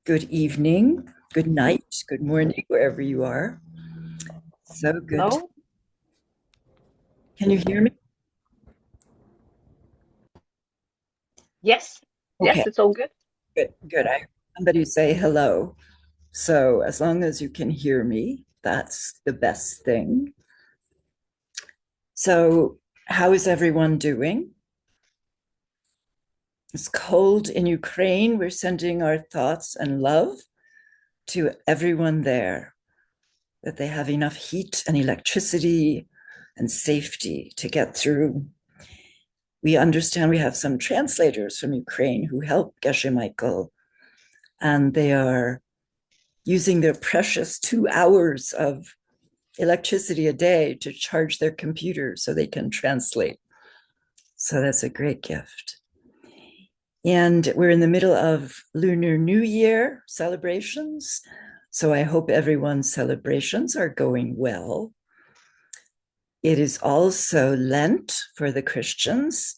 Good evening, good night, good morning, wherever you are. So good. Hello? Can you hear me? Yes. Okay. Yes, it's all good. Good. I heard somebody say hello. So as long as you can hear me, that's the best thing. So how is everyone doing? It's cold in Ukraine. We're sending our thoughts and love to everyone there, that they have enough heat and electricity and safety to get through. We understand we have some translators from Ukraine who help Geshe Michael, and they are using their precious 2 hours of electricity a day to charge their computers so they can translate. So that's a great gift. And we're in the middle of Lunar New Year celebrations. So I hope everyone's celebrations are going well. It is also Lent for the Christians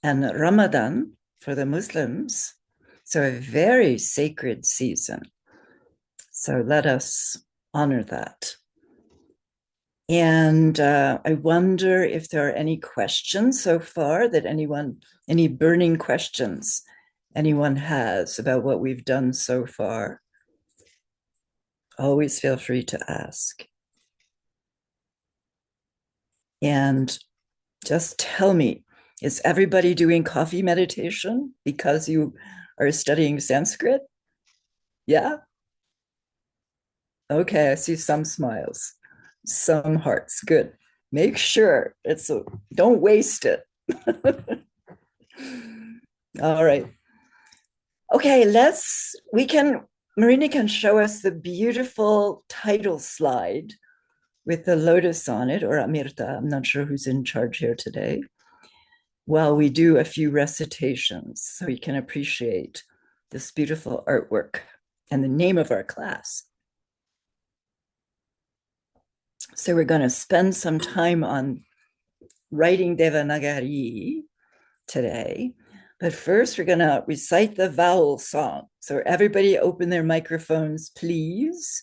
and Ramadan for the Muslims. So a very sacred season. So let us honor that. And I wonder if there are any questions so far that any burning questions anyone has about what we've done so far. Always feel free to ask. And just tell me, is everybody doing coffee meditation because you are studying Sanskrit? Yeah? Okay, I see some smiles, some hearts. Good. Make sure don't waste it. All right. Okay, Marina can show us the beautiful title slide with the lotus on it, or Amirta. I'm not sure who's in charge here today. While we do a few recitations so we can appreciate this beautiful artwork and the name of our class. So we're going to spend some time on writing Devanagari today. But first, we're going to recite the vowel song. So everybody open their microphones, please,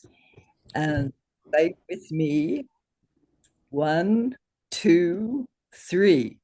and recite with me. 1, 2, 3.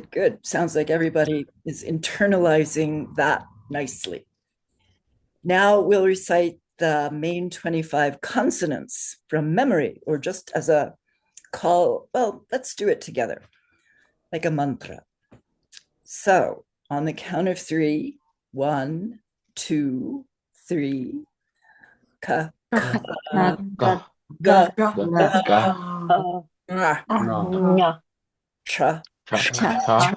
Good. Sounds like everybody is internalizing that nicely. Now we'll recite the main 25 consonants from memory, or just as a call. Well, let's do it together, like a mantra. So on the count of 3, 1, 2, 3. Ka, ka, ga, ga, cha, ta,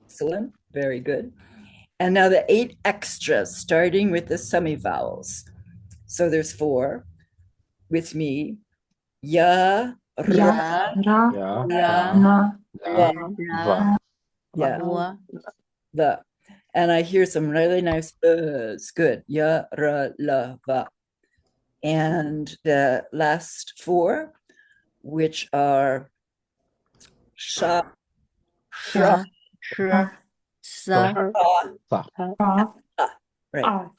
Excellent. Very good. And now the 8 extras, starting with the semivowels. So there's 4 with me. Ya, ra, yeah, the. And I hear some really nice good. Ya, ra, la, va. And the last 4, which are sha, shra, right.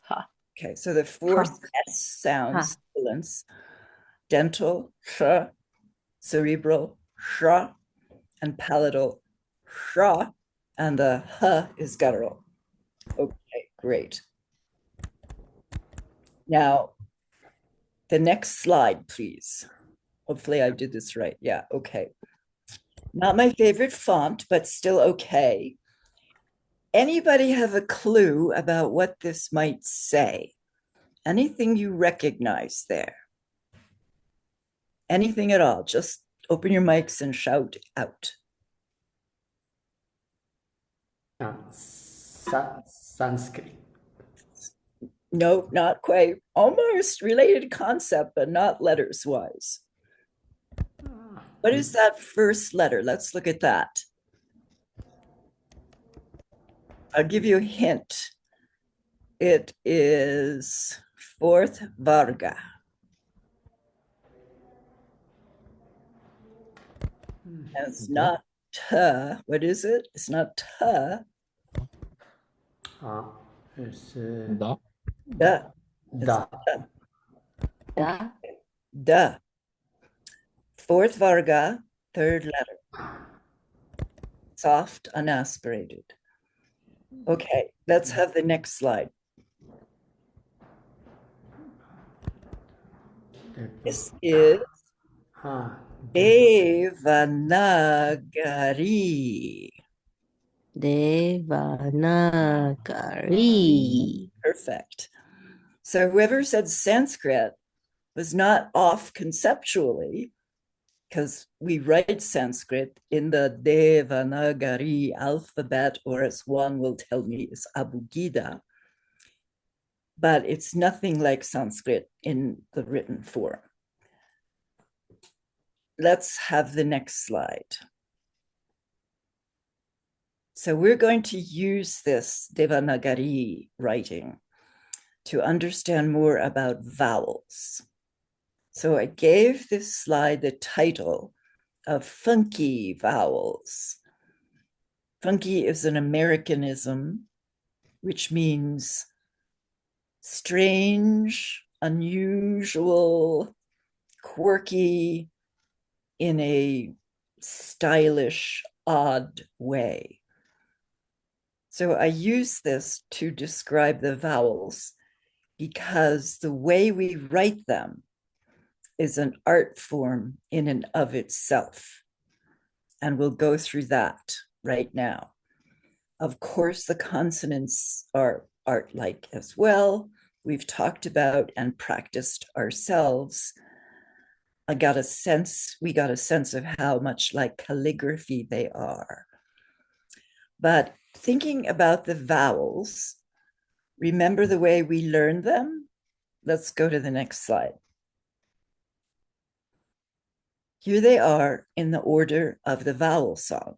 Okay, so the 4th S sounds, silence, dental, sh, cerebral, sh, and palatal, sh, and the h is guttural. Okay, great. Now, the next slide, please. Hopefully I did this right. Yeah, okay. Not my favorite font, but still okay. Anybody have a clue about what this might say? Anything you recognize there? Anything at all? Just open your mics and shout out. Sanskrit. No, not quite. Almost related concept, but not letters wise. What is that first letter? Let's look at that. I'll give you a hint. It is fourth Varga. It's not ta. What is it? It's not ta. It's Da. Da. da. Da. Da. Fourth Varga, third letter. Soft, unaspirated. Okay, let's have the next slide. This is Devanagari. Devanagari. Perfect. So whoever said Sanskrit was not off conceptually, because we write Sanskrit in the Devanagari alphabet, or as one will tell me, is Abugida. But it's nothing like Sanskrit in the written form. Let's have the next slide. So we're going to use this Devanagari writing to understand more about vowels. So I gave this slide the title of Funky Vowels. Funky is an Americanism, which means strange, unusual, quirky, in a stylish, odd way. So I use this to describe the vowels because the way we write them is an art form in and of itself. And we'll go through that right now. Of course, the consonants are art-like as well. We've talked about and practiced ourselves. We got a sense of how much like calligraphy they are. But thinking about the vowels, remember the way we learned them? Let's go to the next slide. Here they are in the order of the vowel song.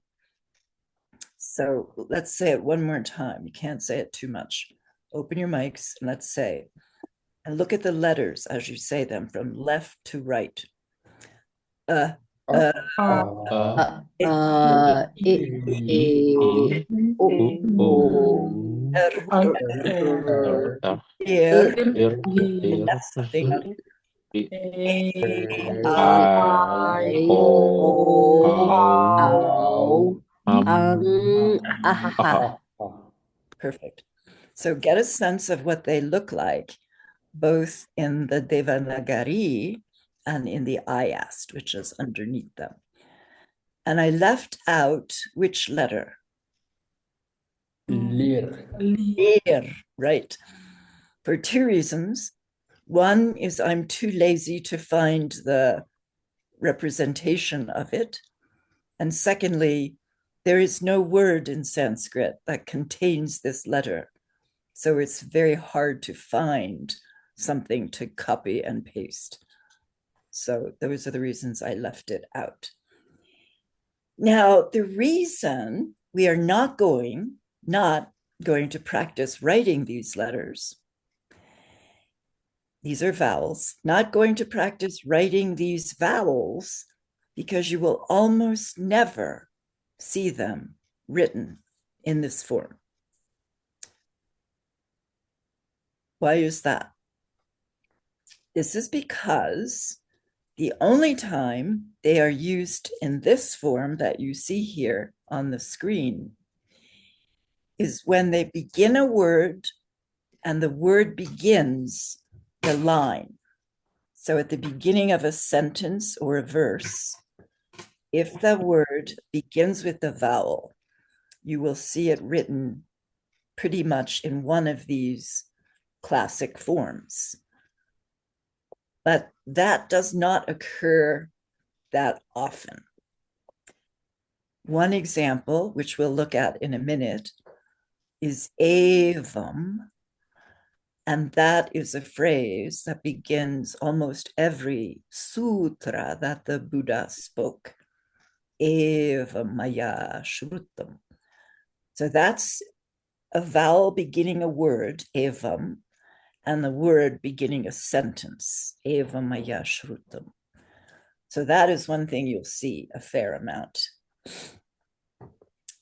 So let's say it one more time. You can't say it too much. Open your mics and let's say, and look at the letters as you say them from left to right. I, That's something else. Perfect. So get a sense of what they look like, both in the Devanagari and in the Ayast, which is underneath them. And I left out which letter? Lir. Lir, right. For two reasons. One is I'm too lazy to find the representation of it. And secondly, there is no word in Sanskrit that contains this letter. So it's very hard to find something to copy and paste. So those are the reasons I left it out. Now, the reason we are not going to practice writing these letters, these are vowels, not going to practice writing these vowels because you will almost never see them written in this form. Why is that? This is because the only time they are used in this form that you see here on the screen is when they begin a word and the word begins the line. So at the beginning of a sentence or a verse, if the word begins with the vowel, you will see it written pretty much in one of these classic forms. but that does not occur that often. One example, which we'll look at in a minute, is evam, and that is a phrase that begins almost every sutra that the Buddha spoke. Evam maya shrutam. So that's a vowel beginning a word, evam, and the word beginning a sentence, evam maya shrutam. So that is one thing you'll see a fair amount.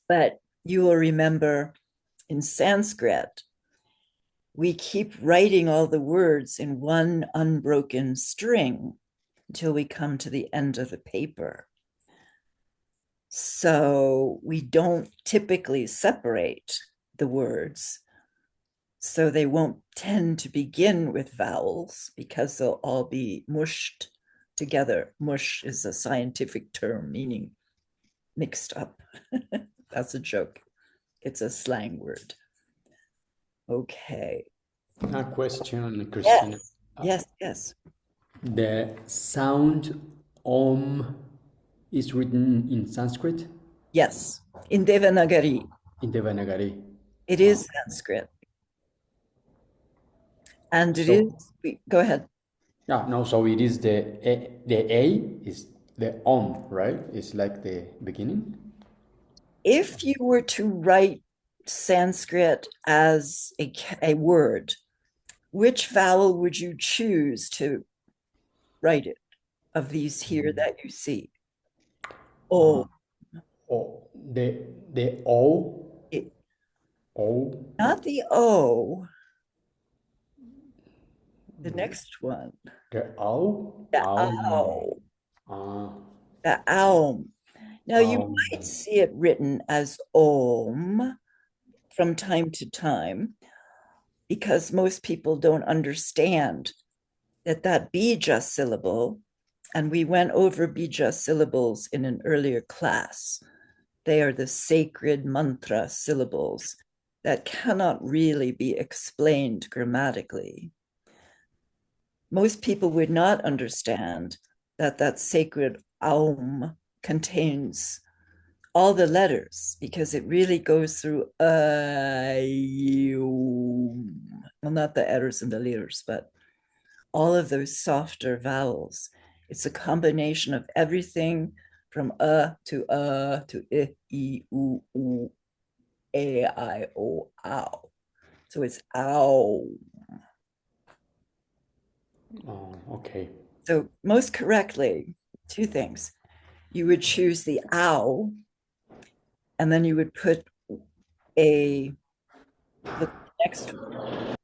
But you will remember in Sanskrit, we keep writing all the words in one unbroken string until we come to the end of the paper. So we don't typically separate the words. So they won't tend to begin with vowels because they'll all be mushed together. Mush is a scientific term meaning mixed up. That's a joke. It's a slang word. Okay. A question, Christina. Yes. The sound Om is written in Sanskrit? Yes, in Devanagari. In Devanagari. It is Sanskrit. And it is, go ahead. Yeah, no, so it is the A is the Om, right? It's like the beginning? If you were to write Sanskrit as a word, which vowel would you choose to write it of these here that you see? Oh, the O. O. Not the O. The next one. The O. The ow. The ow. Now you might see it written as Om from time to time, because most people don't understand that bija syllable, and we went over bija syllables in an earlier class. They are the sacred mantra syllables that cannot really be explained grammatically. Most people would not understand that sacred aum contains all the letters, because it really goes through well, not the errors and the letters, but all of those softer vowels. It's a combination of everything from to I, u, a, I, o, ow. So it's ow. Oh, okay. So most correctly, two things. You would choose the ow, and then you would put the next one,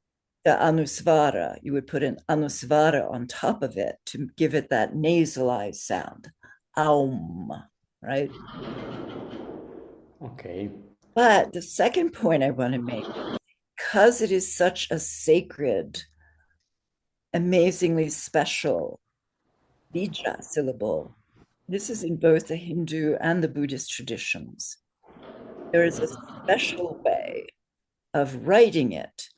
the anusvara. You would put an anusvara on top of it to give it that nasalized sound. Aum, right? Okay. But the second point I want to make, because it is such a sacred, amazingly special bija syllable, this is in both the Hindu and the Buddhist traditions. There is a special way of writing it.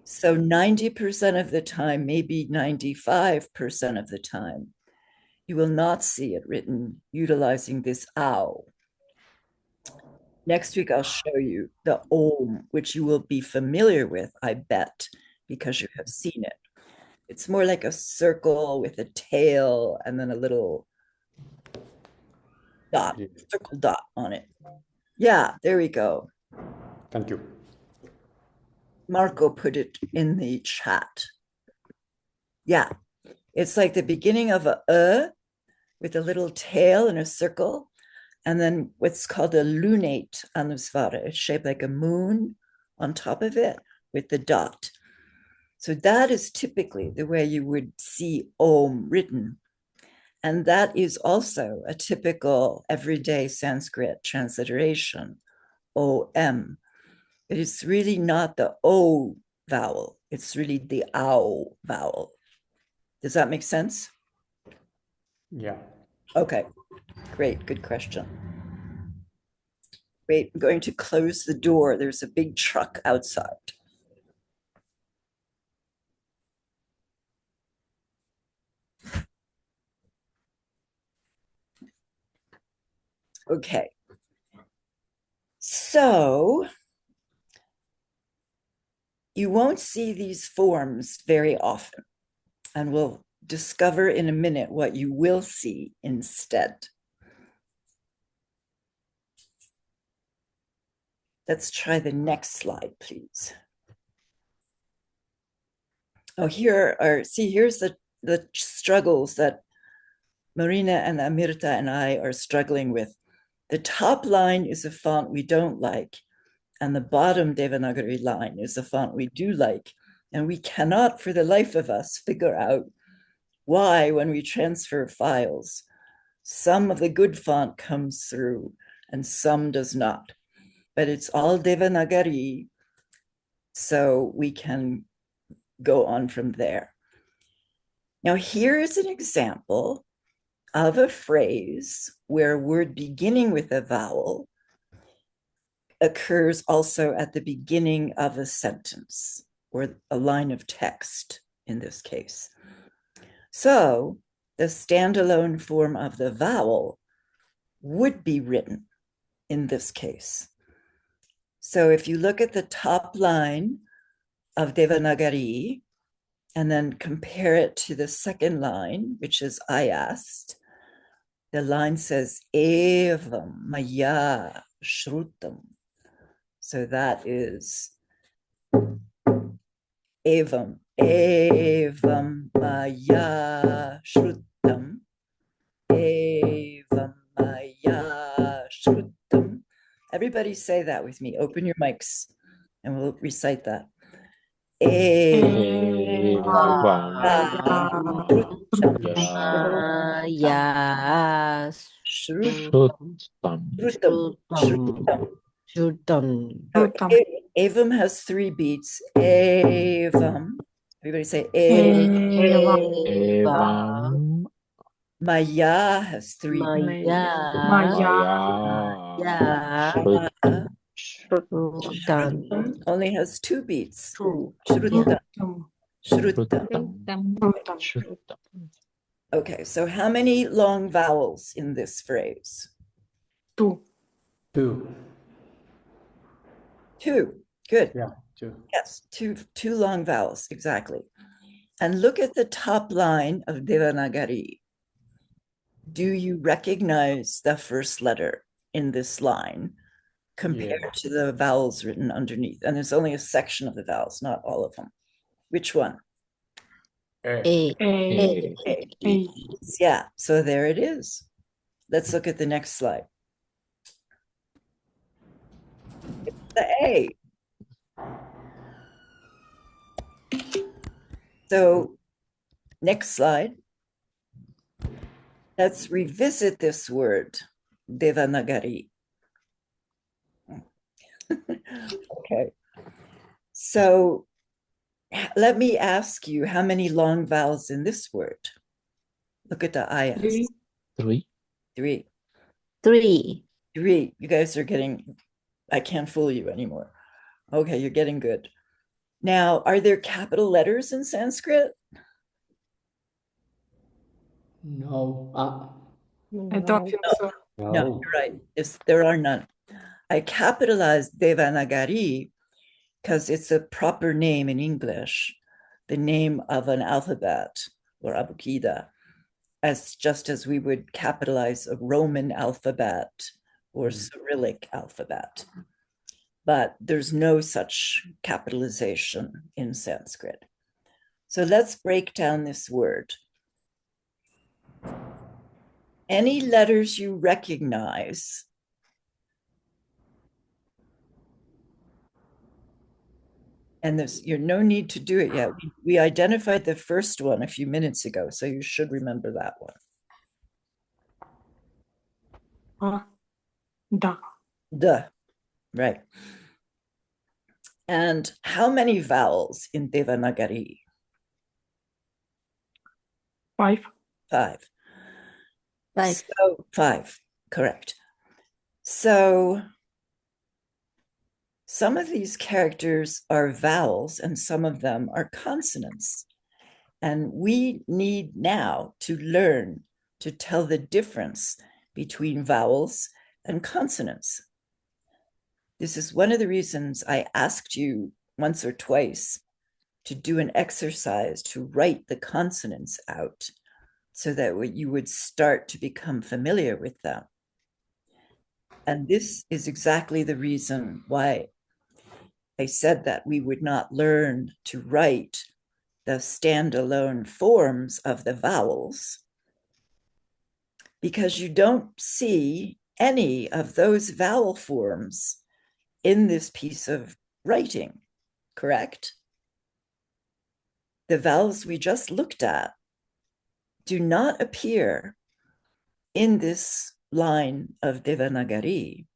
So 90% of the time, maybe 95% of the time, you will not see it written utilizing this ow. Next week, I'll show you the om, which you will be familiar with, I bet, because you have seen it. It's more like a circle with a tail and then a little dot, circle dot on it. Yeah, there we go. Thank you. Marco put it in the chat. Yeah, it's like the beginning of a with a little tail and a circle, and then what's called a lunate anusvara. It's shaped like a moon on top of it with the dot. So that is typically the way you would see Om written. And that is also a typical everyday Sanskrit transliteration, OM. But it's really not the O vowel. It's really the ow vowel. Does that make sense? Yeah. Okay, great, good question. Wait, I'm going to close the door. There's a big truck outside. Okay. So you won't see these forms very often, and we'll discover in a minute what you will see instead. Let's try the next slide, please. Oh, here's the struggles that Marina and Amirta and I are struggling with. The top line is a font we don't like, and the bottom Devanagari line is a font we do like. And we cannot, for the life of us, figure out why, when we transfer files, some of the good font comes through and some does not. But it's all Devanagari, so we can go on from there. Now, here is an example of a phrase where a word beginning with a vowel occurs also at the beginning of a sentence or a line of text in this case. So the standalone form of the vowel would be written in this case. So if you look at the top line of Devanagari and then compare it to the second line, which is I asked, the line says evam maya shrutam. So that is evam maya shrutam, evam maya shrutam. Everybody say that with me. Open your mics and we'll recite that. Evam maya shrutam. Evam has 3 beats. Evam. Everybody say Evam Maya has 3 beats. shrutam. Only has 2 beats. Shrutam. Okay, so how many long vowels in this phrase? 2. 2. Good. Yeah, 2. Yes, two long vowels, exactly. And look at the top line of Devanagari. Do you recognize the first letter in this line compared to the vowels written underneath? And there's only a section of the vowels, not all of them. Which one? A. Yeah, so there it is. Let's look at the next slide. It's the A. So next slide. Let's revisit this word, Devanagari. Okay. So let me ask you, how many long vowels in this word? Look at the ayas. 3. 3. 3. 3. You guys are getting, I can't fool you anymore. Okay, you're getting good. Now, are there capital letters in Sanskrit? No. I don't think so. No, you're right. There are none. I capitalized Devanagari because it's a proper name in English, the name of an alphabet or abukida, just as we would capitalize a Roman alphabet or Cyrillic alphabet. But there's no such capitalization in Sanskrit. So let's break down this word. Any letters you recognize and you're no need to do it yet. We identified the first one a few minutes ago, so you should remember that one. Da. Duh, right. And how many vowels in Devanagari? 5. 5. 5. So 5, correct. So some of these characters are vowels and some of them are consonants. And we need now to learn to tell the difference between vowels and consonants. This is one of the reasons I asked you once or twice to do an exercise to write the consonants out so that you would start to become familiar with them. And this is exactly the reason why I said that we would not learn to write the standalone forms of the vowels, because you don't see any of those vowel forms in this piece of writing, correct? The vowels we just looked at do not appear in this line of Devanagari,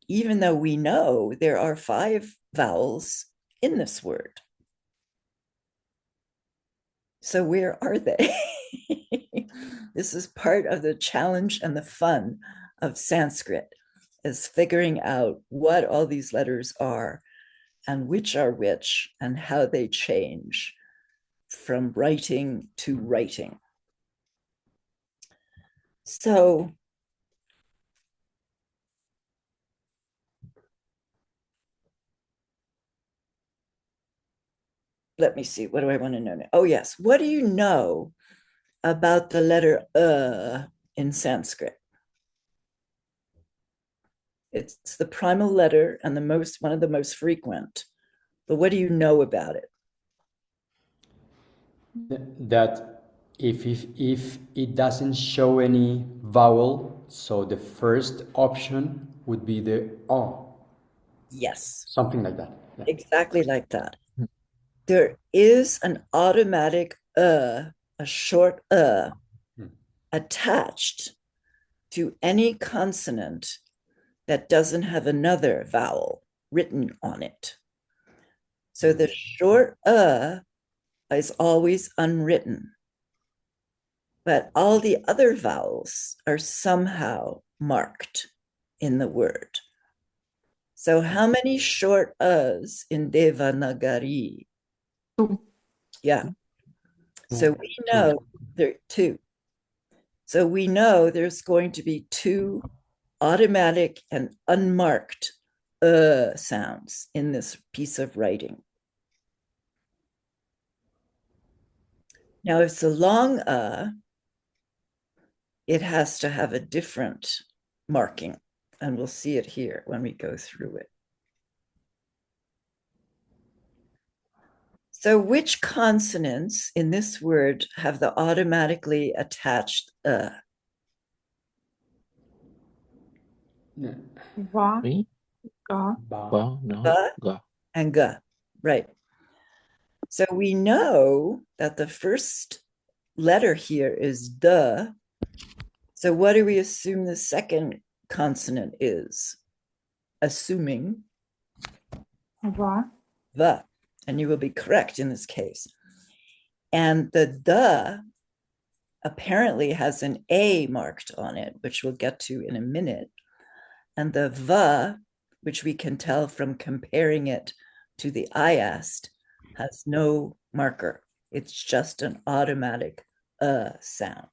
even though we know there are 5 vowels in this word. So where are they? This is part of the challenge and the fun of Sanskrit, is figuring out what all these letters are and which are which and how they change from writing to writing. So let me see, what do I want to know now? Oh yes, what do you know about the letter in Sanskrit? It's the primal letter and one of the most frequent. But what do you know about it? That if it doesn't show any vowel, so the first option would be the O. Yes. Something like that. Yeah. Exactly like that. There is an automatic a short attached to any consonant that doesn't have another vowel written on it. So the short is always unwritten, but all the other vowels are somehow marked in the word. So how many short us in Devanagari? 2. Yeah. So we know there are 2. So we know there's going to be 2 automatic and unmarked sounds in this piece of writing. Now, if it's a long it has to have a different marking, and we'll see it here when we go through it. So which consonants in this word have the automatically attached Va, Three. ga, Well, no. Ga Go. and ga? Right. So we know that the first letter here is the. So what do we assume the second consonant is? Assuming va, the, and you will be correct in this case. And the apparently has an A marked on it, which we'll get to in a minute. And the va, which we can tell from comparing it to the iast, has no marker. It's just an automatic sound.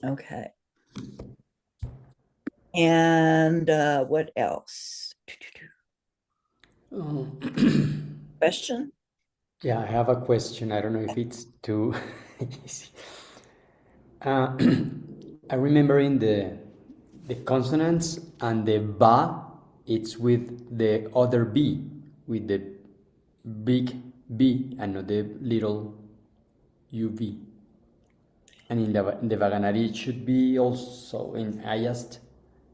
Okay. And what else? Question? Yeah, I have a question. I don't know if it's too easy. I remember in the consonants and the ba, it's with the other B, with the big B and not the little UV. And in the Vaganari, it should be also in Ayast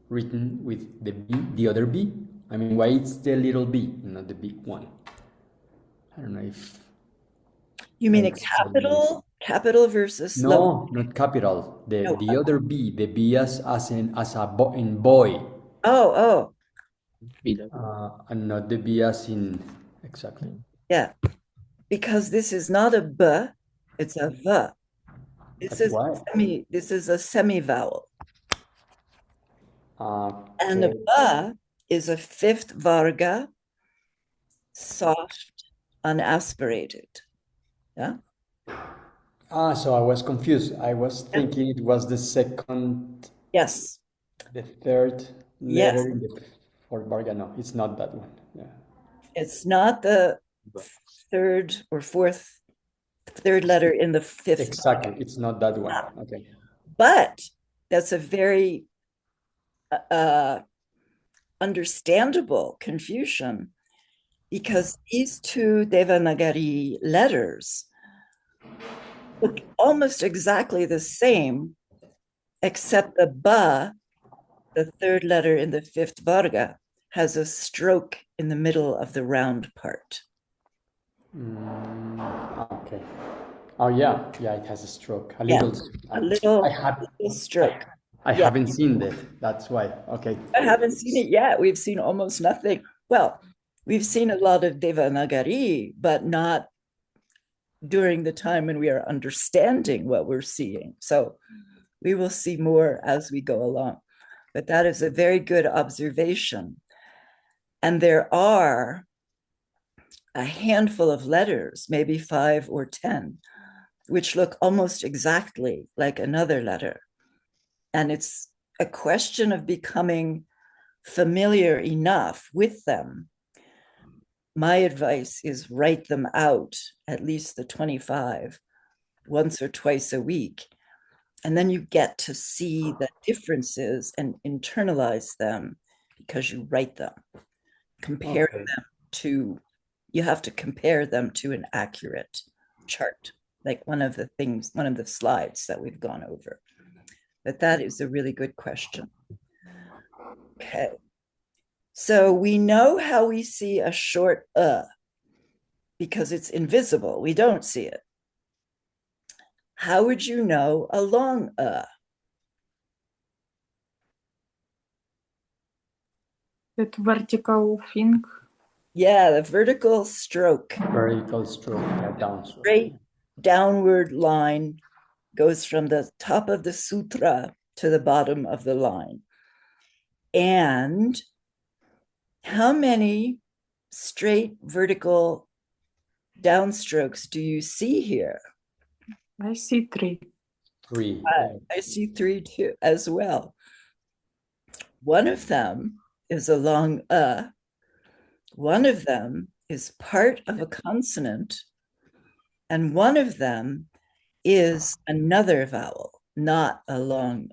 written with the B, the other B. I mean, why it's the little B, not the big one? I don't know if... You mean a capital versus No, not capital. The other B, the B as in boy. Oh. And not the B as in exactly. Yeah, because this is not a b, it's a v. This is a semi-vowel. And the b is a 5th varga, soft, unaspirated. Yeah. So I was confused. I was thinking it was the second Yes. The third Yes. letter in the fourth varga. No, it's not that one. Yeah. It's not the third or fourth, third letter in the fifth. Exactly. It's not that one. Okay. But that's a very understandable confusion, because these two Devanagari letters look almost exactly the same, except the ba, the third letter in the fifth varga, has a stroke in the middle of the round part. Okay. Oh yeah, yeah. It has a stroke. A Yeah, little. a little, I have. little stroke. I Yeah. haven't seen that. That's why. Okay. I haven't seen it yet. We've seen almost nothing. Well, we've seen a lot of Devanagari, but not during the time when we are understanding what we're seeing. So we will see more as we go along. But that is a very good observation. And there are a handful of letters, maybe 5 or 10, which look almost exactly like another letter. And it's a question of becoming familiar enough with them. My advice is write them out, at least the 25, once or twice a week. And then you get to see the differences and internalize them because you write them. Compare them to, you have to compare them to an accurate chart, like one of the slides that we've gone over. But that is a really good question. Okay. So we know how we see a short because it's invisible. We don't see it. How would you know a long That vertical thing. Yeah, the vertical stroke. Vertical stroke. Yeah, down stroke. Straight downward line goes from the top of the sutra to the bottom of the line. And how many straight vertical downstrokes do you see here? I see 3. 3. I see 3 too, as well. One of them is a long one of them is part of a consonant, and one of them is another vowel, not a long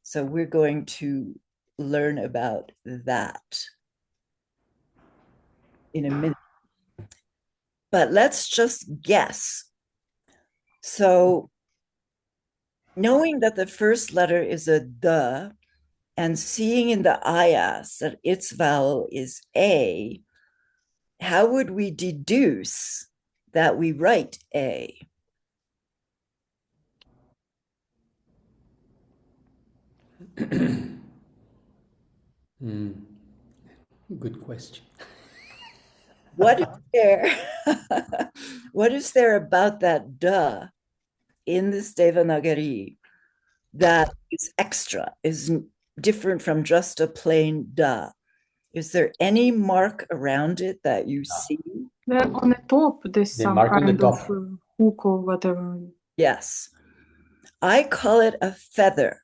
So we're going to learn about that in a minute. But let's just guess. So knowing that the first letter is a D and seeing in the ayas that its vowel is A, how would we deduce that we write A? Good question. What is there? What is there about that duh in this Devanagari that is extra, is different from just a plain duh? Is there any mark around it that you see? On the top, there's The some mark on the kind of top. hook or whatever. Yes. I call it a feather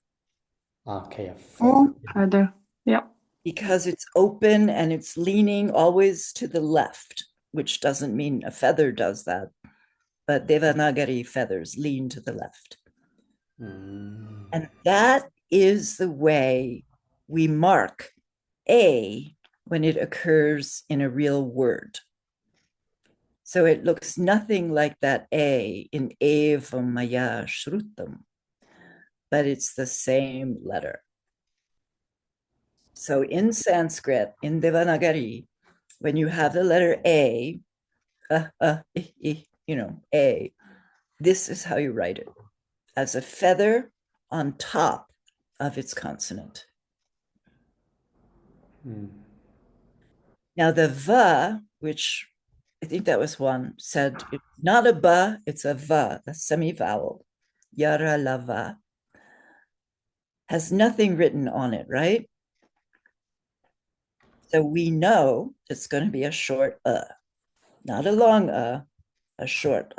Okay, a Oh, feather. feather. Yeah. because it's open and it's leaning always to the left, which doesn't mean a feather does that, but Devanagari feathers lean to the left. And that is the way we mark A when it occurs in a real word. So it looks nothing like that A in Evam Maya Shrutam, but it's the same letter. So in Sanskrit, in Devanagari, when you have the letter A, A, this is how you write it, as a feather on top of its consonant. Now the va, which I think that was one, said it's not a ba, it's a va, a semi-vowel. Yara lava has nothing written on it, right? So we know it's going to be a short not a long a short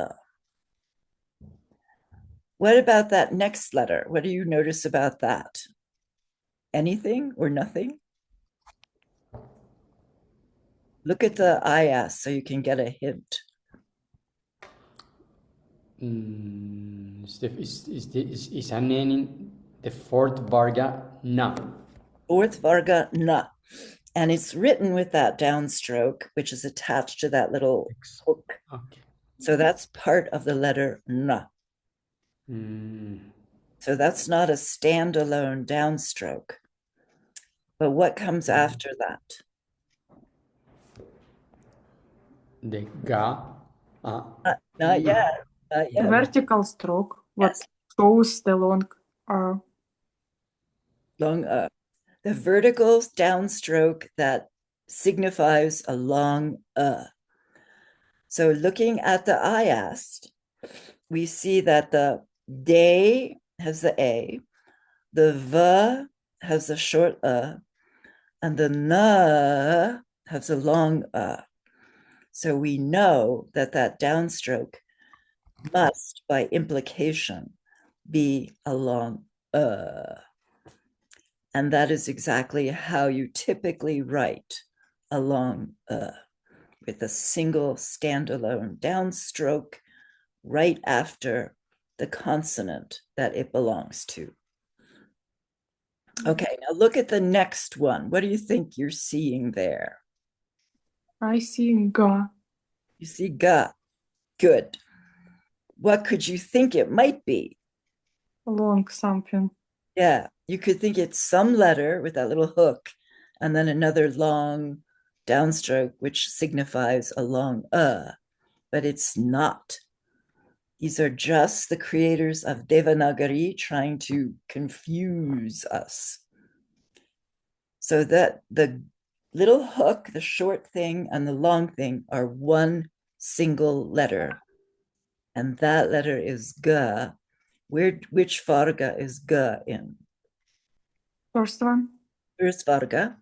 What about that next letter? What do you notice about that? Anything or nothing? Look at the IS so you can get a hint. Is an N in the fourth Varga? No. Fourth Varga, na. And it's written with that downstroke, which is attached to that little hook. Okay. So that's part of the letter na. So that's not a standalone downstroke. But what comes after that? The ga. Not yet. Not yet. Vertical stroke. What Yes. shows the long Long the vertical downstroke that signifies a long So looking at the IAST, we see that the day has the A, the V has a short and the N has a long So we know that that downstroke must, by implication, be a long And that is exactly how you typically write a long with a single standalone downstroke right after the consonant that it belongs to. Okay, now look at the next one. What do you think you're seeing there? I see ga. You see ga. Good. What could you think it might be? Long something. Yeah, you could think it's some letter with that little hook and then another long downstroke, which signifies a long but it's not. These are just the creators of Devanagari trying to confuse us. So that the little hook, the short thing, and the long thing are one single letter. And that letter is ga. Which varga is ga in? First one. First varga.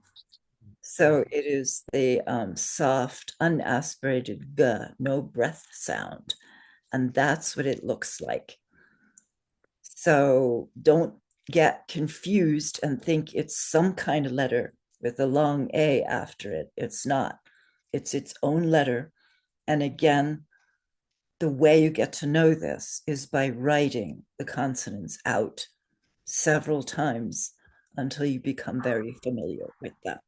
So it is the soft, unaspirated ga, no breath sound. And that's what it looks like. So don't get confused and think it's some kind of letter with a long A after it. It's not. It's its own letter. And again, the way you get to know this is by writing the consonants out several times until you become very familiar with them.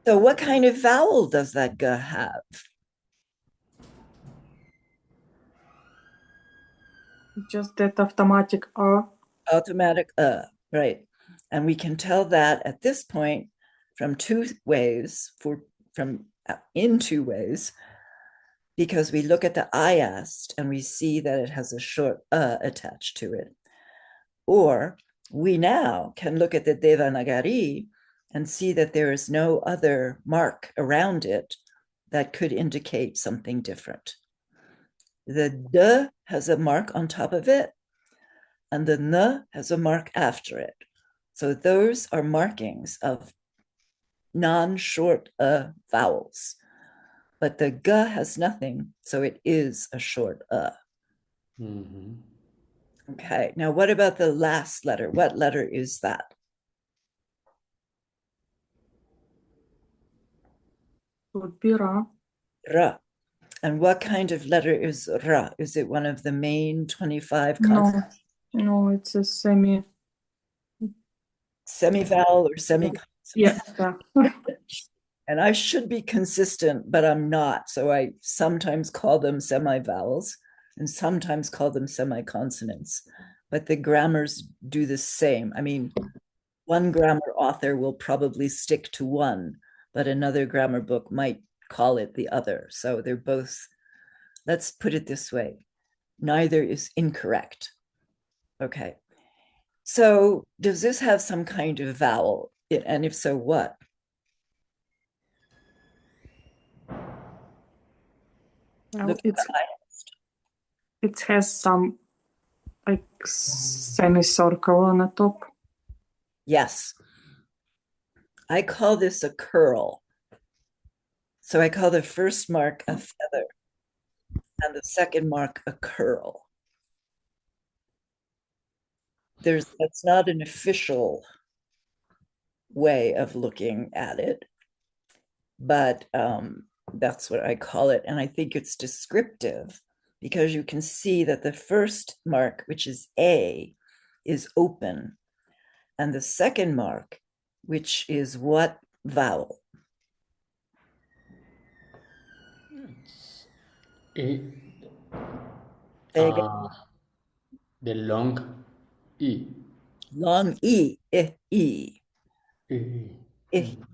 So what kind of vowel does that ga have? Just that automatic Automatic right. And we can tell that at this point from two ways, in two ways, because we look at the IAST and we see that it has a short attached to it. Or we now can look at the Devanagari and see that there is no other mark around it that could indicate something different. The D has a mark on top of it, and the N has a mark after it. So those are markings of non-short vowels. But the G has nothing, so it is a short Okay, now what about the last letter? What letter is that? would be ra. Ra. And what kind of letter is Ra? Is it one of the main 25 consonants? No, it's a Semi-vowel or semi-consonant? yeah. And I should be consistent, but I'm not. So I sometimes call them semi-vowels and sometimes call them semi-consonants. But the grammars do the same. I mean, one grammar author will probably stick to one, but another grammar book might call it the other. So they're both, let's put it this way, neither is incorrect. Okay. So does this have some kind of vowel? And if so, what? Well, it has some like semicircle on the top. Yes. I call this a curl. So I call the first mark a feather and the second mark a curl. That's not an official way of looking at it, but that's what I call it. And I think it's descriptive because you can see that the first mark, which is A, is open. And the second mark, which is what vowel? E, Say again. the long E. Long E, E, E.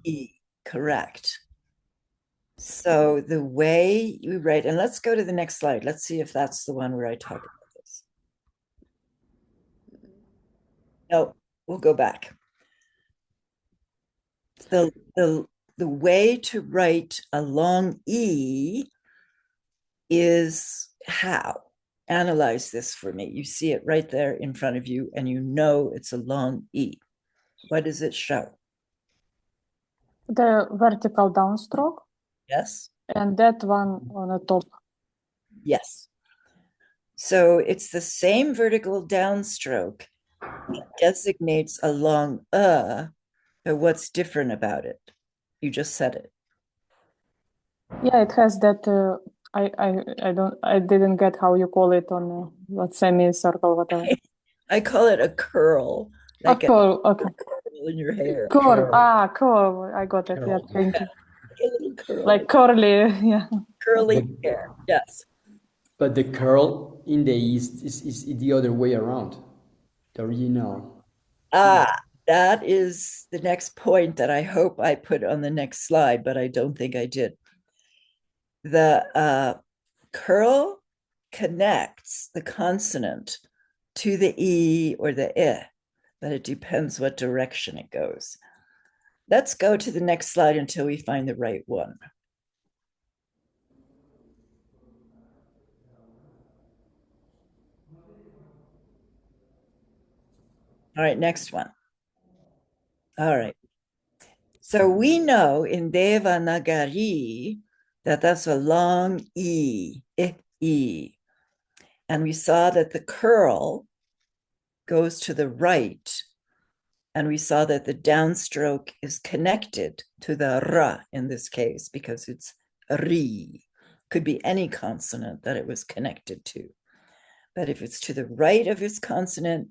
E, correct. So the way you write, and let's go to the next slide. Let's see if that's the one where I talk about this. No, we'll go back. The way to write a long E is how? Analyze this for me. You see it right there in front of you, and you know it's a long E. What does it show? The vertical downstroke Yes? and that one on the top. Yes. So it's the same vertical downstroke. It designates a long but what's different about it? You just said it. Yeah, it has that. I didn't get how you call it on what semicircle, whatever. I call it a curl. Like a curl, okay. curl in your hair. Curl. Curl. I got it. Yeah, thank you. A little curl. Like curly, yeah. Curly hair. Yes. But the curl in the East is the other way around. The original. That is the next point that I hope I put on the next slide, but I don't think I did. The curl connects the consonant to the E or the I, but it depends what direction it goes. Let's go to the next slide until we find the right one. All right, next one. All right. So we know in Devanagari that that's a long E, E. And we saw that the curl goes to the right. And we saw that the downstroke is connected to the ra in this case because it's ri. Could be any consonant that it was connected to. But if it's to the right of its consonant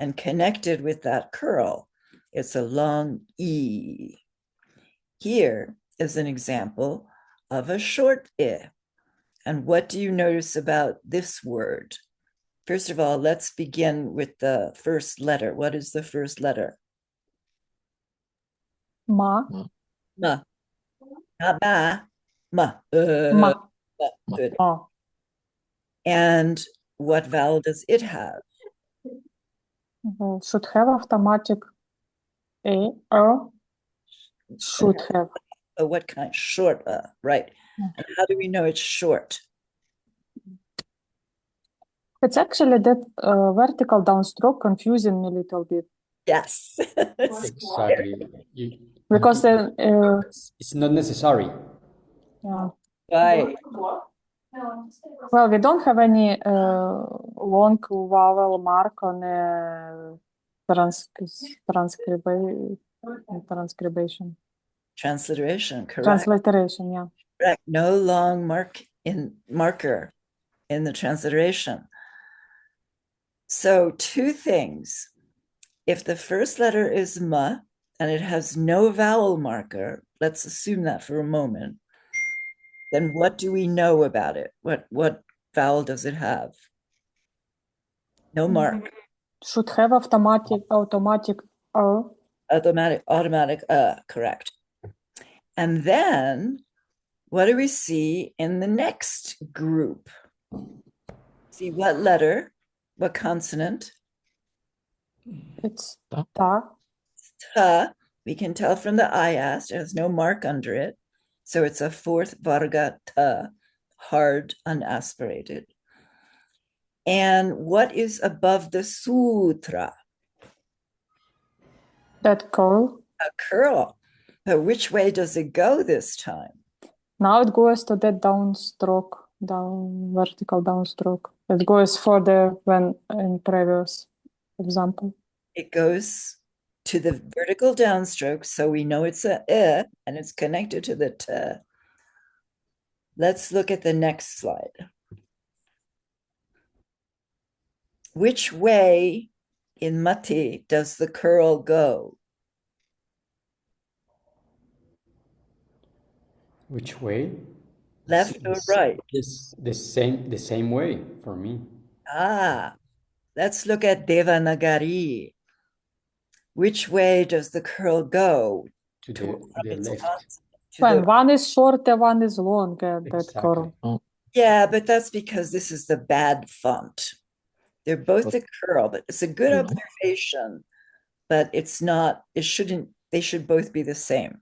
and connected with that curl, it's a long E. Here is an example of a short I. And what do you notice about this word? First of all, let's begin with the first letter. What is the first letter? Ma. Ma. Not ma. Ma. Ma. Good. Ma. And what vowel does it have? Should have automatic A, should have. What kind? Short, right. And how do we know it's short? It's actually that vertical downstroke confusing me a little bit. Yes. Exactly. Because it's not necessary. Yeah. Right. Well, we don't have any long vowel mark on transcribation. Transliteration, correct. Transliteration, yeah. Correct. No long marker in the transliteration. So two things. If the first letter is ma and it has no vowel marker, let's assume that for a moment, then what do we know about it? What vowel does it have? No mark. Should have automatic Automatic, correct. And then what do we see in the next group? See what letter, what consonant? It's ta. Ta. We can tell from the ayast, it has no mark under it. So it's a fourth varga ta, hard, unaspirated. And what is above the sutra? That curl. A curl. But which way does it go this time? Now it goes to that vertical downstroke. It goes further than in previous. example? It goes to the vertical downstroke, so we know it's a and it's connected to the t. Let's look at the next slide. Which way in mati does the curl go? Which way? Left or right? The same way for me. Let's look at Devanagari. Which way does the curl go? To the left. When one is short and one is long, that curl. Yeah, but that's because this is the bad font. They're both a curl, but it's a good observation, but it's not, they should both be the same.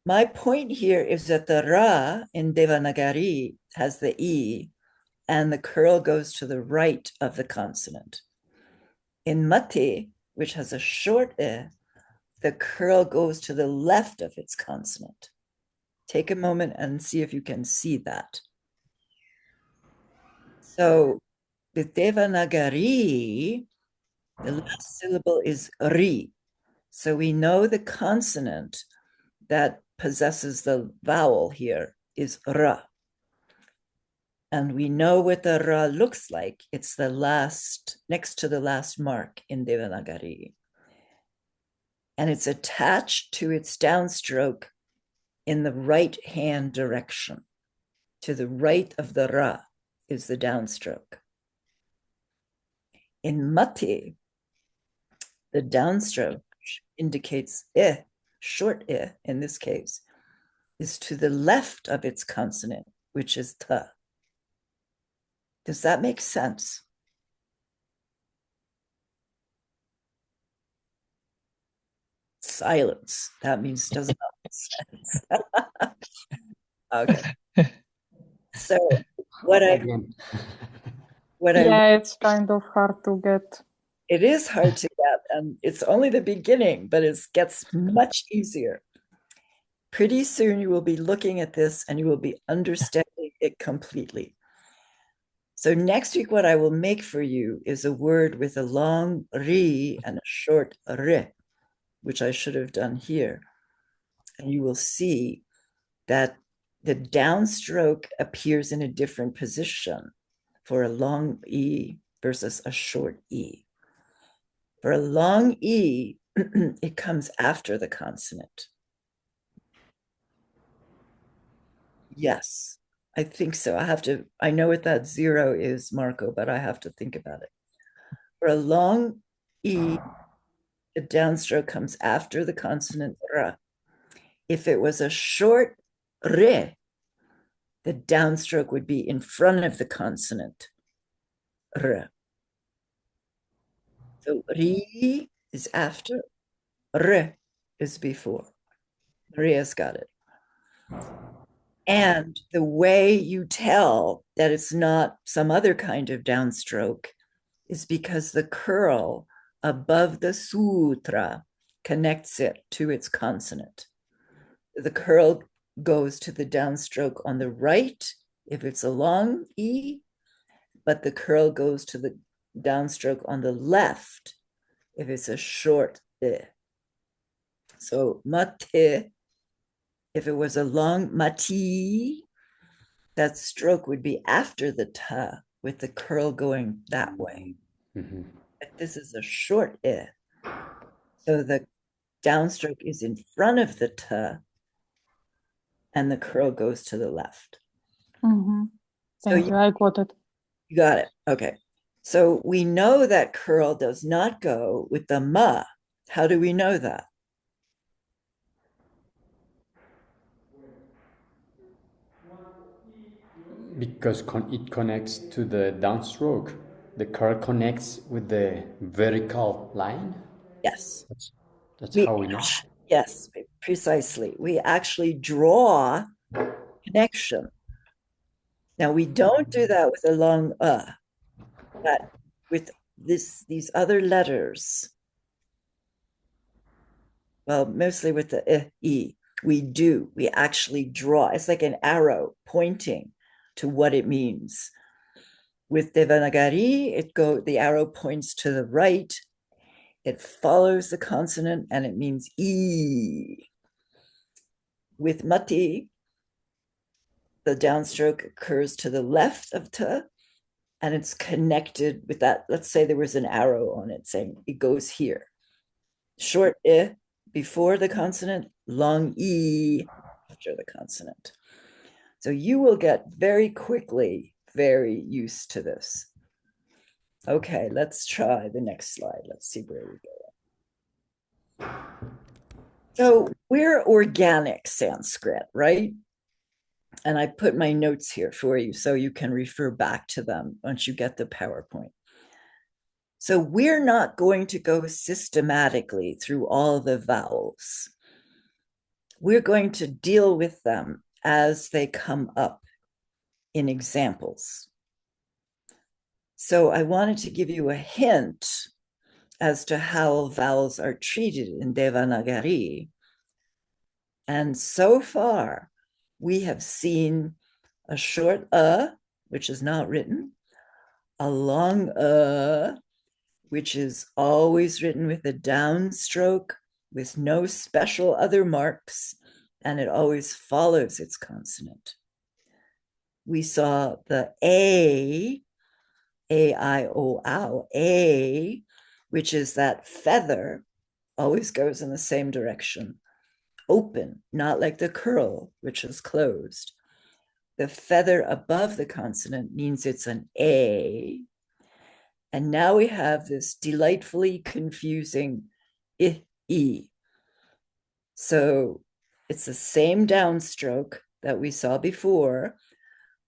My point here is that the Ra in Devanagari has the E, and the curl goes to the right of the consonant. In Mati, which has a short E, the curl goes to the left of its consonant. Take a moment and see if you can see that. So with Devanagari, the last syllable is ri. So we know the consonant that possesses the vowel here is ra. And we know what the ra looks like. It's the last, next to the last mark in Devanagari. And it's attached to its downstroke in the right hand direction. To the right of the ra is the downstroke. In mati, the downstroke indicates short in this case, is to the left of its consonant, which is ta. Does that make sense? Silence. That means doesn't make sense. Okay. So it's kind of hard to get. It is hard to get, and it's only the beginning, but it gets much easier. Pretty soon you will be looking at this and you will be understanding it completely. So next week, what I will make for you is a word with a long ri and a short re, which I should have done here. And you will see that the downstroke appears in a different position for a long E versus a short E. For a long E, it comes after the consonant. Yes, I think so. I know what that 0 is, Marco, but I have to think about it. For a long E, the downstroke comes after the consonant ra. If it was a short re, the downstroke would be in front of the consonant r. So ri is after, r is before. Maria's got it. And the way you tell that it's not some other kind of downstroke is because the curl above the sutra connects it to its consonant. The curl goes to the downstroke on the right if it's a long E, but the curl goes to the downstroke on the left if it's a short E. So mate, if it was a long mati, that stroke would be after the ta with the curl going that way. Mm-hmm. But this is a short E. So the downstroke is in front of the ta and the curl goes to the left. Mm-hmm. Thank you. I got it. You got it. Okay. So we know that curl does not go with the ma. How do we know that? Because it connects to the downstroke. The curl connects with the vertical line. Yes. That's how we know. Yes, precisely. We actually draw connection. Now we don't do that with a long but with these other letters, well, mostly with the e, we actually draw. It's like an arrow pointing to what it means. With Devanagari, the arrow points to the right. It follows the consonant and it means E. With Mati, the downstroke occurs to the left of ta, and it's connected with that. Let's say there was an arrow on it saying it goes here. Short I before the consonant, long E after the consonant. So you will get very quickly very used to this. Okay, let's try the next slide. Let's see where we go. So we're organic Sanskrit, right? And I put my notes here for you so you can refer back to them once you get the PowerPoint. So we're not going to go systematically through all the vowels. We're going to deal with them as they come up in examples. So I wanted to give you a hint as to how vowels are treated in Devanagari. And so far, we have seen a short which is not written, a long which is always written with a downstroke, with no special other marks, and it always follows its consonant. We saw the A, I, O, ow, A, which is that feather, always goes in the same direction. Open, not like the curl, which is closed. The feather above the consonant means it's an A. And now we have this delightfully confusing I. So it's the same downstroke that we saw before,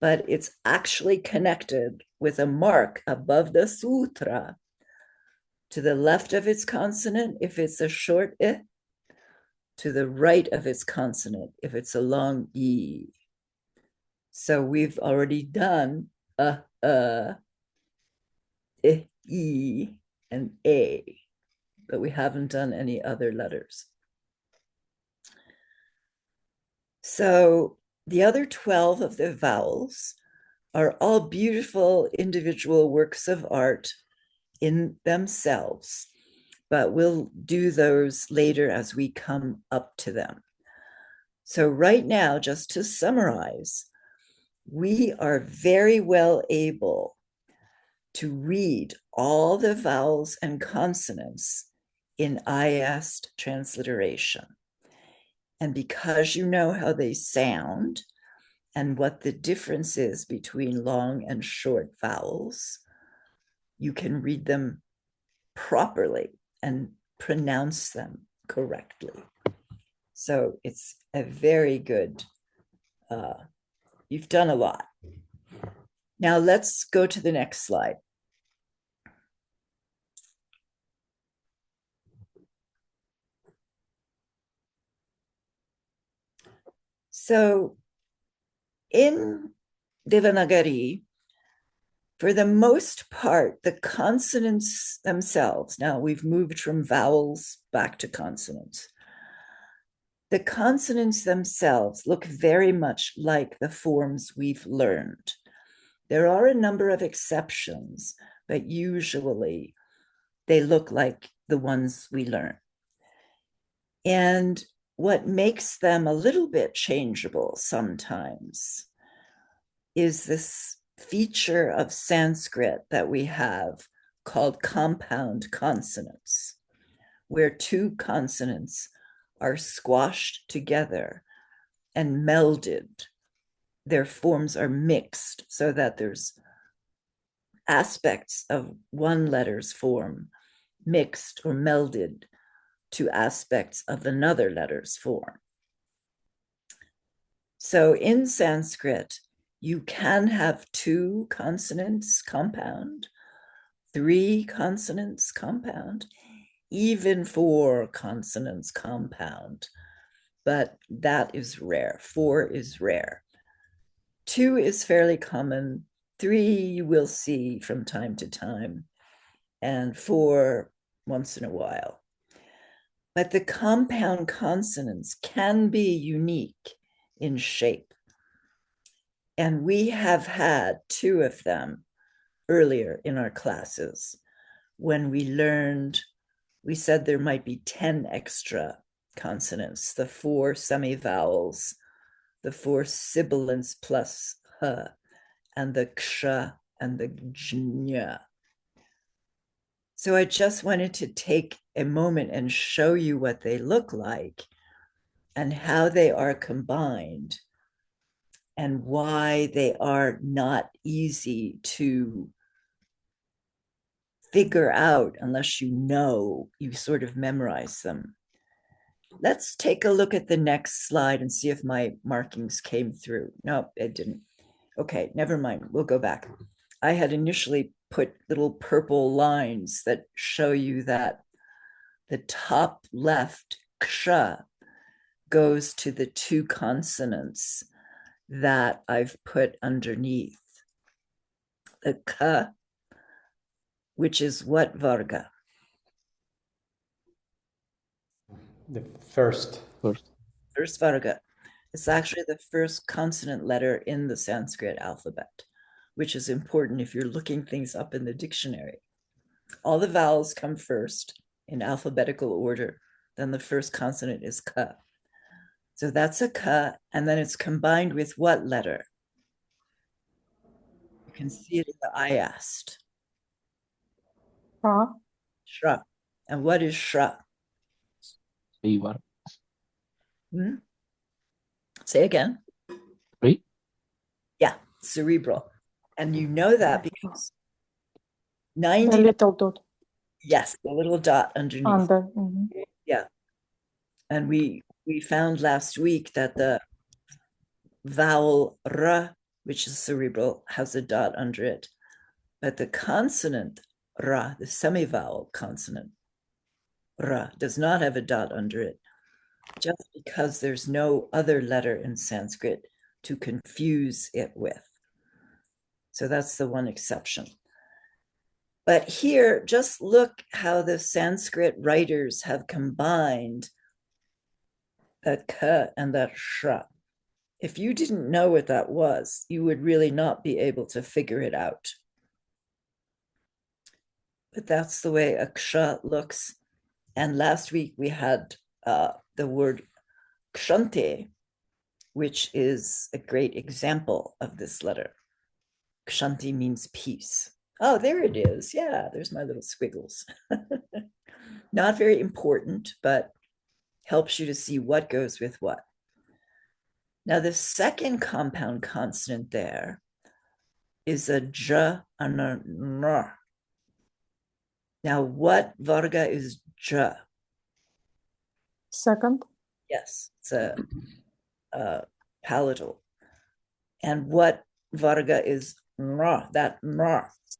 but it's actually connected with a mark above the sutra to the left of its consonant if it's a short I, to the right of its consonant if it's a long E. So we've already done I, E, and A, but we haven't done any other letters. So the other 12 of the vowels are all beautiful individual works of art in themselves, but we'll do those later as we come up to them. So right now, just to summarize, we are very well able to read all the vowels and consonants in IAST transliteration. And because you know how they sound and what the difference is between long and short vowels, you can read them properly and pronounce them correctly. So it's a very good, you've done a lot. Now let's go to the next slide. So in Devanagari, for the most part, the consonants themselves, now we've moved from vowels back to consonants. The consonants themselves look very much like the forms we've learned. There are a number of exceptions, but usually they look like the ones we learn. And what makes them a little bit changeable sometimes is this feature of Sanskrit that we have called compound consonants, where two consonants are squashed together and melded. Their forms are mixed so that there's aspects of one letter's form mixed or melded to aspects of another letter's form. So in Sanskrit, you can have two consonants compound, three consonants compound, even four consonants compound, but that is rare. Four is rare. Two is fairly common. Three you will see from time to time, and four once in a while. But the compound consonants can be unique in shape. And we have had two of them earlier in our classes when we said there might be 10 extra consonants, the 4 semivowels, the 4 sibilants plus h, and the ksha and the jnya. So I just wanted to take a moment and show you what they look like and how they are combined and why they are not easy to figure out unless you sort of memorize them. Let's take a look at the next slide and see if my markings came through. No, it didn't. Okay, never mind. We'll go back. I had initially put little purple lines that show you that the top left ksha goes to the 2 consonants that I've put underneath. The ka, which is what varga? The first. First varga. It's actually the first consonant letter in the Sanskrit alphabet, which is important if you're looking things up in the dictionary. All the vowels come first in alphabetical order. Then the first consonant is ka. So that's a ka, and then it's combined with what letter? You can see it in the I asked. Shra. Shra. And what is shra? Hmm? Say again. Yeah, cerebral. And you know that because The 90, little dot yes, the little dot underneath. under. Mhm. Yeah. And we found last week that the vowel r, which is cerebral, has a dot under it. But the consonant ra, the semivowel consonant ra, does not have a dot under it, just because there's no other letter in Sanskrit to confuse it with. So that's the one exception. But here, just look how the Sanskrit writers have combined that ka and that shra. If you didn't know what that was, you would really not be able to figure it out. But that's the way a ksha looks. And last week we had the word kshante, which is a great example of this letter. Kshanti means peace. Oh, there it is. Yeah, there's my little squiggles. Not very important, but helps you to see what goes with what. Now, the second compound consonant there is a j and a n. Now, what varga is j? Second. Yes, it's a palatal. And what varga is n? That n.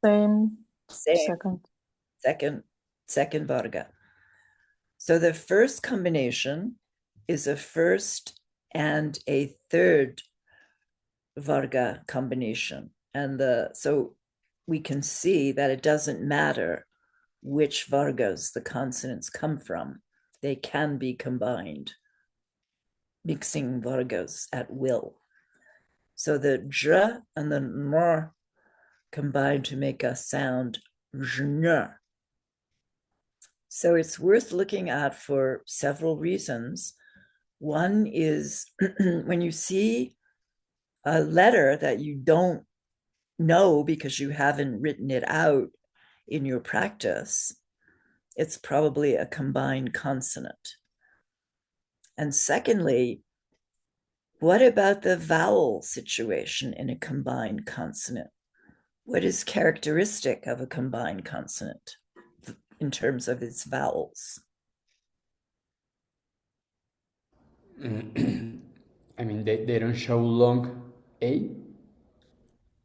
Same. Same. Second varga. So the first combination is a first and a third varga combination. And so we can see that it doesn't matter which vargas the consonants come from. They can be combined, mixing vargas at will. So the j and the n combine to make a sound jn. So it's worth looking at for several reasons. One is when you see a letter that you don't know because you haven't written it out in your practice, it's probably a combined consonant. And secondly, what about the vowel situation in a combined consonant? What is characteristic of a combined consonant in terms of its vowels? I mean, they don't show long A.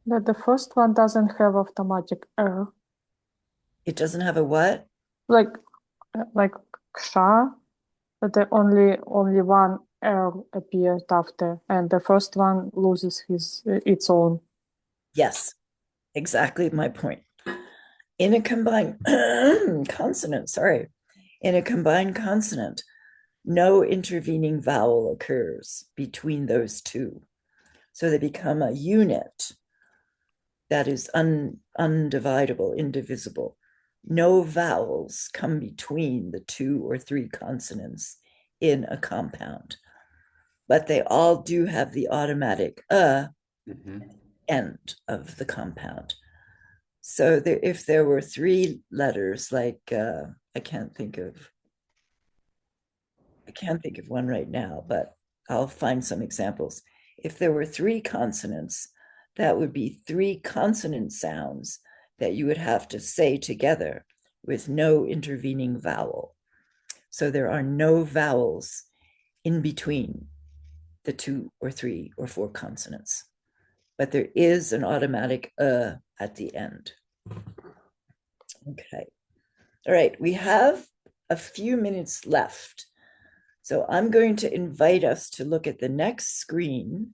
That the first one doesn't have automatic R. It doesn't have a what? Like ksha, but the only one R appeared after, and the first one loses its own. Yes, exactly my point. In a combined consonant, in a combined consonant, no intervening vowel occurs between those two. So they become a unit that is undividable, indivisible. No vowels come between the 2 or 3 consonants in a compound, but they all do have the automatic end of the compound. So if there were 3 letters, like I can't think of one right now, but I'll find some examples. If there were 3 consonants, that would be 3 consonant sounds that you would have to say together with no intervening vowel. So there are no vowels in between the 2 or 3 or 4 consonants, but there is an automatic at the end. Okay. All right, we have a few minutes left. So I'm going to invite us to look at the next screen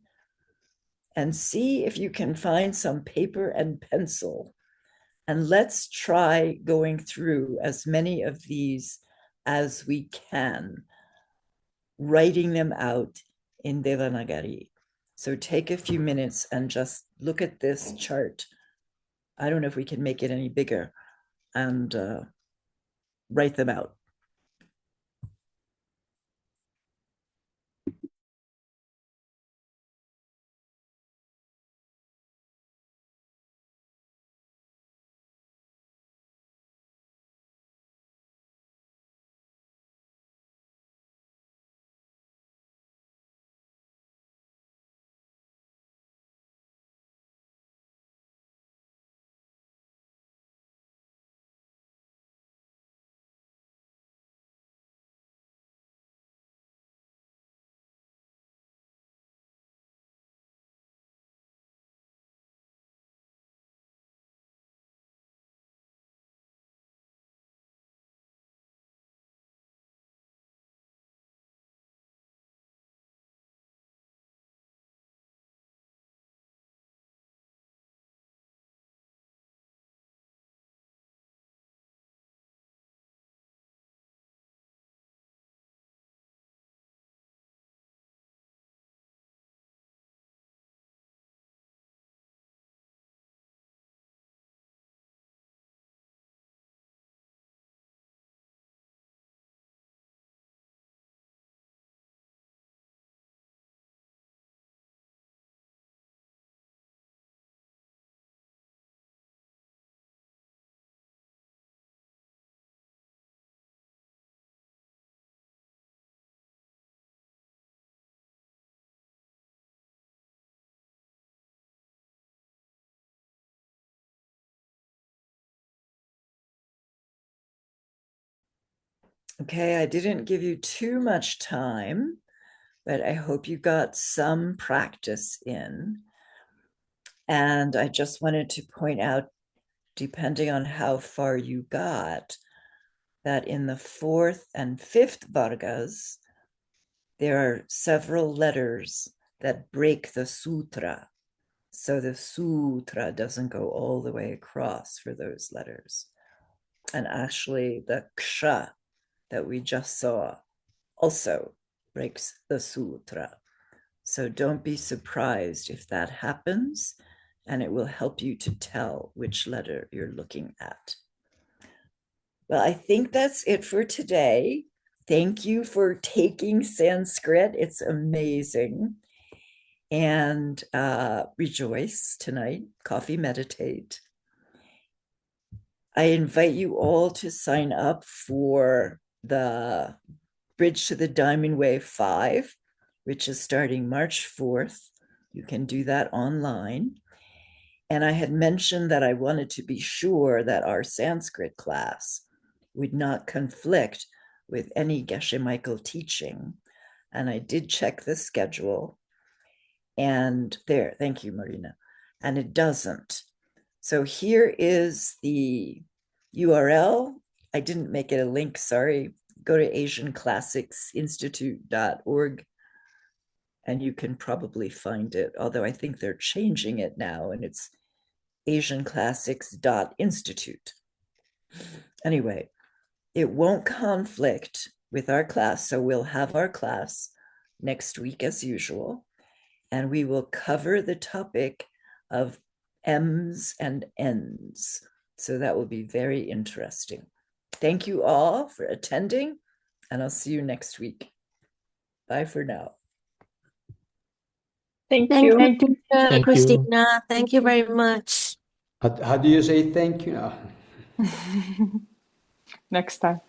and see if you can find some paper and pencil. And let's try going through as many of these as we can, writing them out in Devanagari. So take a few minutes and just look at this chart. I don't know if we can make it any bigger, and write them out. Okay, I didn't give you too much time, but I hope you got some practice in. And I just wanted to point out, depending on how far you got, that in the 4th and 5th vargas, there are several letters that break the sutra. So the sutra doesn't go all the way across for those letters. And actually, the ksha that we just saw also breaks the sutra. So don't be surprised if that happens, and it will help you to tell which letter you're looking at. Well, I think that's it for today. Thank you for taking Sanskrit. It's amazing. And rejoice tonight, coffee, meditate. I invite you all to sign up for the Bridge to the Diamond Way 5, which is starting March 4th. You can do that online. And I had mentioned that I wanted to be sure that our Sanskrit class would not conflict with any Geshe Michael teaching. And I did check the schedule. And there, thank you, Marina. And it doesn't. So here is the URL. I didn't make it a link, sorry. Go to asianclassicsinstitute.org and you can probably find it, although I think they're changing it now and it's asianclassics.institute. Anyway, it won't conflict with our class, so we'll have our class next week as usual, and we will cover the topic of M's and N's. So that will be very interesting. Thank you all for attending, and I'll see you next week. Bye for now. Thank Thank you. you, teacher Thank you. Christina. Thank you very much. How do you say thank you? Next time.